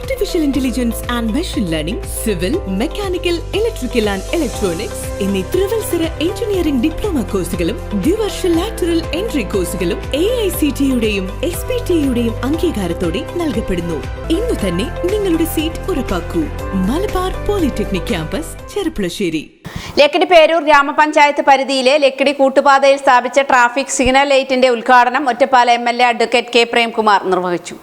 Artificial intelligence and machine learning, civil, mechanical, electrical and electronics എന്നീ ത്രിവത്സര engineering diploma കോഴ്സുകളും ദ്വിവർഷ lateral entry കോഴ്സുകളും AICTEയുടെയും SPTയുടെയും അംഗീകാരത്തോടെ നൽകപ്പെടുന്നു. ഇന്നു തന്നെ നിങ്ങളുടെ സീറ്റ് ഉറപ്പാക്കൂ. Malabar polytechnic campus, Cherpulassery. ലക്കിടി പേരൂർ ഗ്രാമപഞ്ചായത്ത് പരിധിയിലെ ലക്കിടി കൂട്ടുപാതയിൽ സ്ഥാപിച്ച ട്രാഫിക് സിഗ്നൽ ലൈറ്റിന്റെ ഉദ്ഘാടനം Ottapalam MLA advocate K. Premkumar നിർവഹിച്ചു.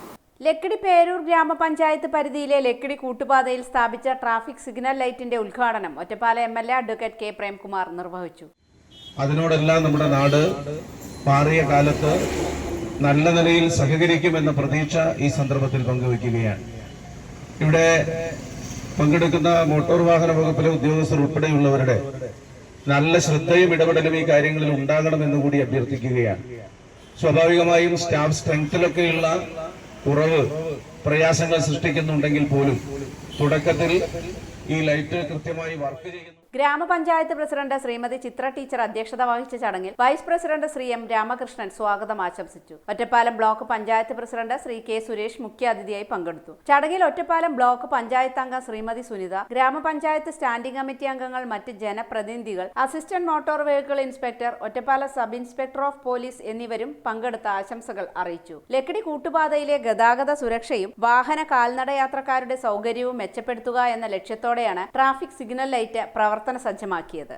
ലക്കിടി പേരൂർ ഗ്രാമപഞ്ചായത്ത് പരിധിയിലെ ലക്കിടി കൂട്ടുപാതയിൽ സ്ഥാപിച്ച ട്രാഫിക് സിഗ്നൽ ലൈറ്റിന്റെ ഉദ്ഘാടനം Ottapalam MLA advocate K. Premkumar നിർവഹിച്ചു. അതിനോടെല്ലാം നമ്മുടെ നാട് മാറിയ കാലത്ത് നല്ല നിലയിൽ സഹകരിക്കുമെന്ന പ്രതീക്ഷ ഈ സന്ദർഭത്തിൽ പങ്കുവയ്ക്കുകയാണ്. ഇവിടെ പങ്കെടുക്കുന്ന മോട്ടോർ വാഹന വകുപ്പിലെ ഉദ്യോഗസ്ഥർ ഉൾപ്പെടെയുള്ളവരുടെ നല്ല ശ്രദ്ധയും ഇടപെടലും ഈ കാര്യങ്ങളിൽ ഉണ്ടാകണമെന്ന് കൂടി അഭ്യർത്ഥിക്കുകയാണ്. സ്വാഭാവികമായും സ്റ്റാഫ് സ്ട്രെങ്ത്തിലൊക്കെയുള്ള കുറവ് പ്രയാസങ്ങൾ സൃഷ്ടിക്കുന്നുണ്ടെങ്കിൽ പോലും തുടക്കത്തിൽ ഈ ലൈറ്റ് കൃത്യമായി വർക്ക് ചെയ്യുന്നു. ഗ്രാമപഞ്ചായത്ത് പ്രസിഡന്റ് ശ്രീമതി ചിത്ര ടീച്ചർ അധ്യക്ഷത വഹിച്ച ചടങ്ങിൽ vice president Shri M. Ramakrishnan സ്വാഗതം ആശംസിച്ചു. Ottapalam block panchayat president Shri K. Suresh മുഖ്യാതിഥിയായി പങ്കെടുത്തു. ചടങ്ങിൽ ഒറ്റപ്പാലം ബ്ലോക്ക് പഞ്ചായത്ത് അംഗം ശ്രീമതി സുനിത, ഗ്രാമപഞ്ചായത്ത് സ്റ്റാൻഡിംഗ് കമ്മിറ്റി അംഗങ്ങൾ, മറ്റ് ജനപ്രതിനിധികൾ, assistant motor vehicle inspector, Ottapalam sub inspector of police എന്നിവരും പങ്കെടുത്ത ആശംസകൾ അറിയിച്ചു. ലക്കിടി കൂട്ടുപാതയിലെ ഗതാഗത സുരക്ഷയും വാഹന കാൽനട യാത്രക്കാരുടെ സൗകര്യവും മെച്ചപ്പെടുത്തുക എന്ന ലക്ഷ്യത്തോടെയാണ് ട്രാഫിക് സിഗ്നൽ ലൈറ്റ് പ്രവർത്തന സജ്ജമാക്കിയത്.